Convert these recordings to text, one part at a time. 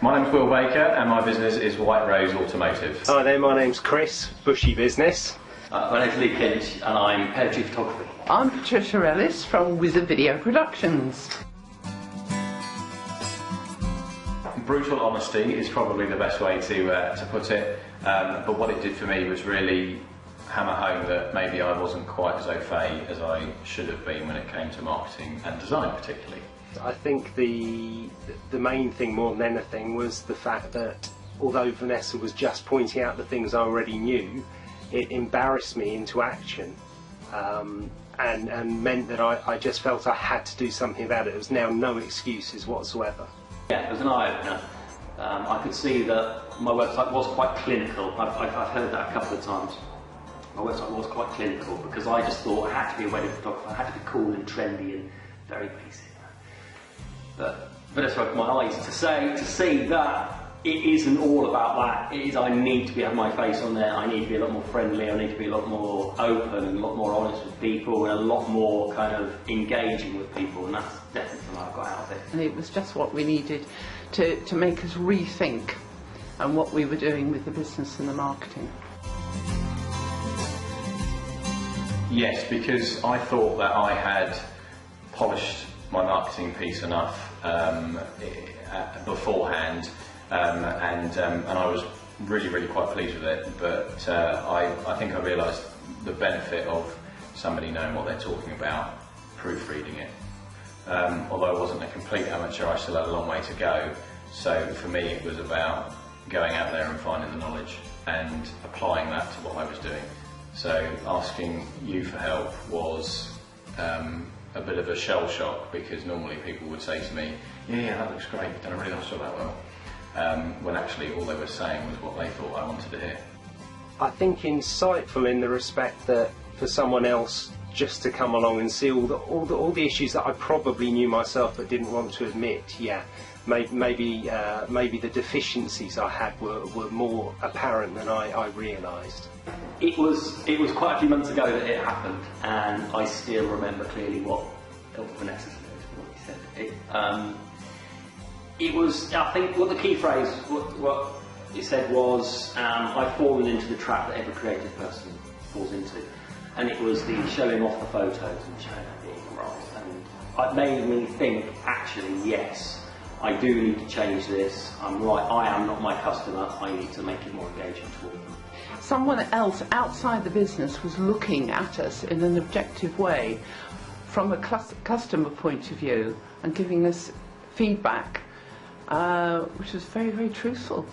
My name's Will Baker and my business is White Rose Automotive. Hi there, my name's Chris, Bushy Business. My name's Lee Pinch and I'm Head of Chief Photography. I'm Patricia Ellis from Wizard Video Productions. Brutal honesty is probably the best way to put it, but what it did for me was really hammer home that maybe I wasn't quite as au fait as I should have been when it came to marketing and design particularly. I think the main thing more than anything was the fact that although Vanessa was just pointing out the things I already knew, it embarrassed me into action and meant that I just felt I had to do something about it. There was now no excuses whatsoever. Yeah, it was an eye-opener. I could see that my website was quite clinical. I've heard that a couple of times. My website was quite clinical because I just thought I had to be a wedding photographer, I had to be cool and trendy and very basic. But Vanessa opened my eyes to see that it isn't all about that. It is I need to have my face on there, I need to be a lot more friendly, I need to be a lot more open and a lot more honest with people and a lot more kind of engaging with people, and that's definitely what I got out of it. And it was just what we needed to make us rethink and what we were doing with the business and the marketing. Yes, because I thought that I had polished my marketing piece enough beforehand, and I was really quite pleased with it, but I think I realised the benefit of somebody knowing what they're talking about, proofreading it. Although I wasn't a complete amateur, I still had a long way to go, so for me it was about going out there and finding the knowledge and applying that to what I was doing. So asking you for help was a bit of a shell shock, because normally people would say to me, yeah, that looks great, you've done a really nice job that well, when actually all they were saying was what they thought I wanted to hear. I think insightful in the respect that for someone else just to come along and see all the issues that I probably knew myself but didn't want to admit, yeah, maybe the deficiencies I had were more apparent than I realised. It was quite a few months ago that it happened, and I still remember clearly what Vanessa said. It was, I think, what the key phrase, what it said was, I've fallen into the trap that every creative person falls into, and it was the showing off the photos and showing that being right, and it made me think, actually, yes, I do need to change this. I'm right. I am not my customer. I need to make it more engaging for them. Someone else outside the business was looking at us in an objective way from a customer point of view and giving us feedback, which was very truthful.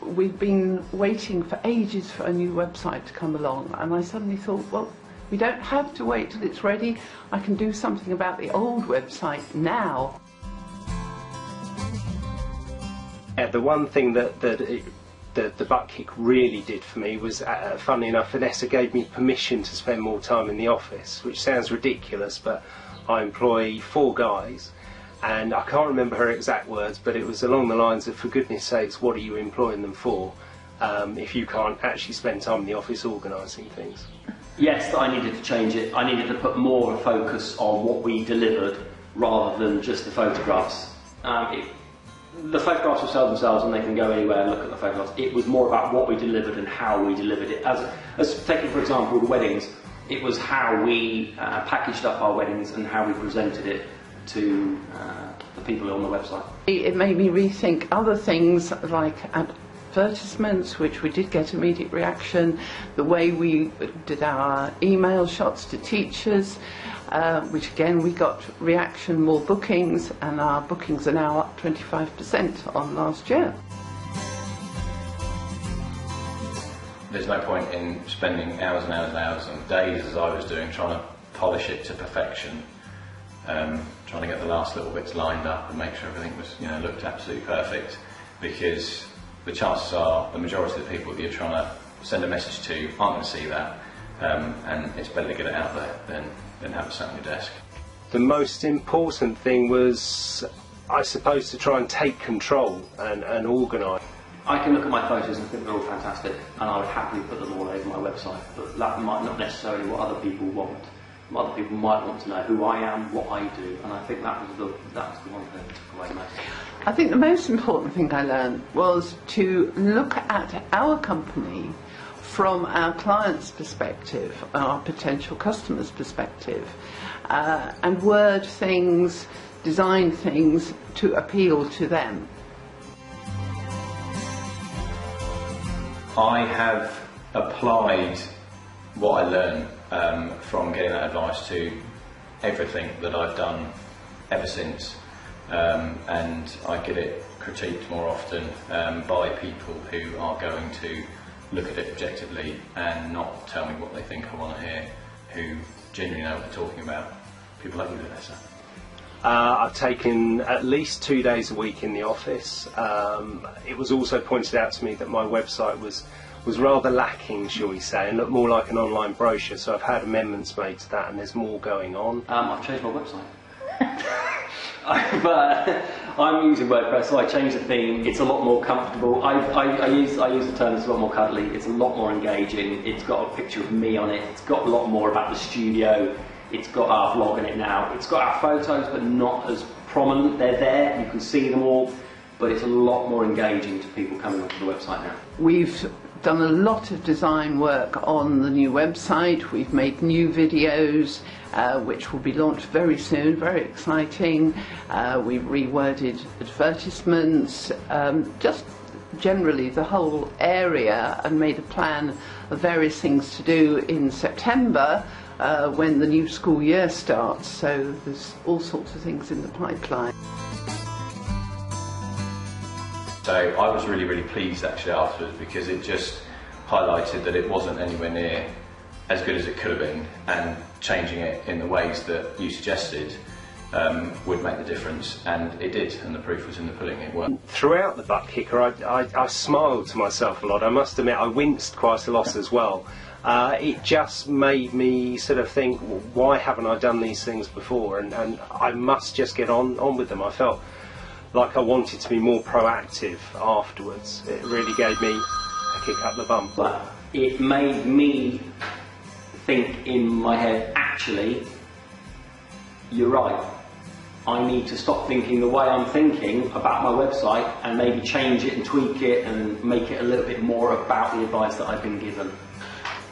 We've been waiting for ages for a new website to come along, and I suddenly thought, well, we don't have to wait till it's ready. I can do something about the old website now. Yeah, the one thing that the Buttkick really did for me was, funnily enough, Vanessa gave me permission to spend more time in the office, which sounds ridiculous, but I employ 4 guys, and I can't remember her exact words, but it was along the lines of, for goodness sakes, what are you employing them for if you can't actually spend time in the office organising things? Yes, I needed to change it. I needed to put more of a focus on what we delivered rather than just the photographs. The photographs will sell themselves and they can go anywhere and look at the photographs. It was more about what we delivered and how we delivered it. As taking, for example, the weddings, it was how we packaged up our weddings and how we presented it to the people on the website. It made me rethink other things like advertisements, which we did get immediate reaction, the way we did our email shots to teachers, which again we got reaction, more bookings, and our bookings are now up 25% on last year. There's no point in spending hours and hours and days, as I was doing, trying to polish it to perfection, trying to get the last little bits lined up and make sure everything was, looked absolutely perfect, because the chances are the majority of the people that you're trying to send a message to aren't going to see that, and it's better to get it out there than have it sat on your desk. The most important thing was, I suppose, to try and take control and organise. I can look at my photos and think they're all fantastic, and I would happily put them all over my website, but that might not necessarily what other people want. Other people might want to know who I am, what I do, and I think that was the one thing that took away most. I think the most important thing I learned was to look at our company from our client's perspective, our potential customers' perspective, and word things, design things to appeal to them. I have applied what I learned from getting that advice to everything that I've done ever since, and I get it critiqued more often by people who are going to look at it objectively and not tell me what they think I want to hear, who genuinely know what they're talking about. People like you, Vanessa. I've taken at least 2 days a week in the office. It was also pointed out to me that my website was rather lacking, shall we say, and looked more like an online brochure, so I've had amendments made to that and there's more going on. I've changed my website. I'm using WordPress, so I changed the theme. It's a lot more comfortable. I use the term, it's a lot more cuddly, it's a lot more engaging, it's got a picture of me on it, it's got a lot more about the studio, it's got our vlog in it now, it's got our photos but not as prominent. They're there, you can see them all, but it's a lot more engaging to people coming onto the website now. We've done a lot of design work on the new website. We've made new videos which will be launched very soon, very exciting. We've reworded advertisements, just generally the whole area, and made a plan of various things to do in September when the new school year starts, so there's all sorts of things in the pipeline. So I was really, really pleased actually afterwards, because it just highlighted that it wasn't anywhere near as good as it could have been, and changing it in the ways that you suggested would make the difference, and it did, and the proof was in the pudding. It worked. Throughout the Buttkicker, I smiled to myself a lot. I must admit I winced quite a lot as well. It just made me sort of think, well, why haven't I done these things before? And I must just get on with them. I felt like I wanted to be more proactive afterwards. It really gave me a kick up the bum. But it made me think in my head, actually, you're right. I need to stop thinking the way I'm thinking about my website and maybe change it and tweak it and make it a little bit more about the advice that I've been given.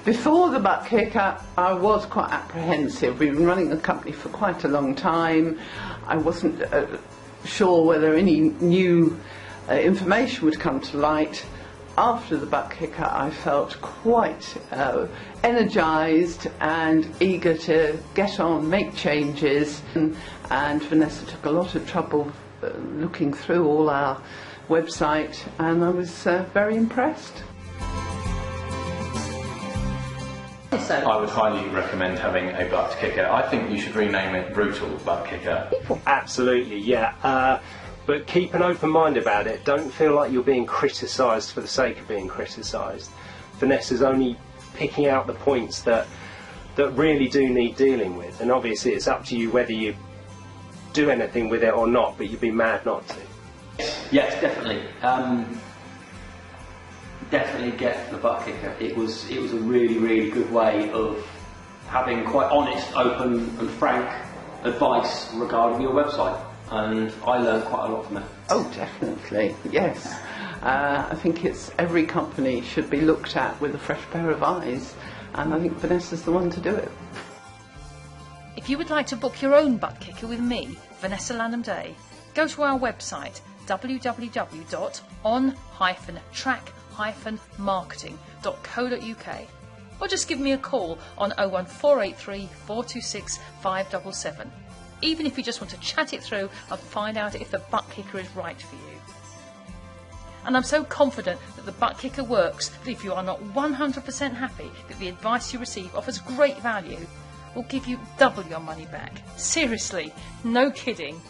Before the Buttkicker, I was quite apprehensive. We've been running the company for quite a long time. I wasn't sure whether any new information would come to light. After the Buttkicker, I felt quite energised and eager to get on, make changes, and Vanessa took a lot of trouble looking through all our website, and I was very impressed. So, I would highly recommend having a Buttkicker. I think you should rename it Brutal Buttkicker. absolutely, yeah. But keep an open mind about it. Don't feel like you're being criticised for the sake of being criticised. Vanessa's only picking out the points that really do need dealing with, and obviously it's up to you whether you do anything with it or not, but you'd be mad not to. Yes, definitely. Definitely get the Buttkicker. It was a really, really good way of having quite honest, open and frank advice regarding your website, and I learned quite a lot from it. Oh, definitely, yes. I think every company should be looked at with a fresh pair of eyes, and I think Vanessa's the one to do it. If you would like to book your own Buttkicker with me, Vanessa Lanham-Day, go to our website www.on-track-marketing.co.uk, or just give me a call on 01483 426 577, even if you just want to chat it through and find out if the Buttkicker is right for you. And I'm so confident that the Buttkicker works that if you are not 100% happy that the advice you receive offers great value, we'll give you double your money back. Seriously, no kidding.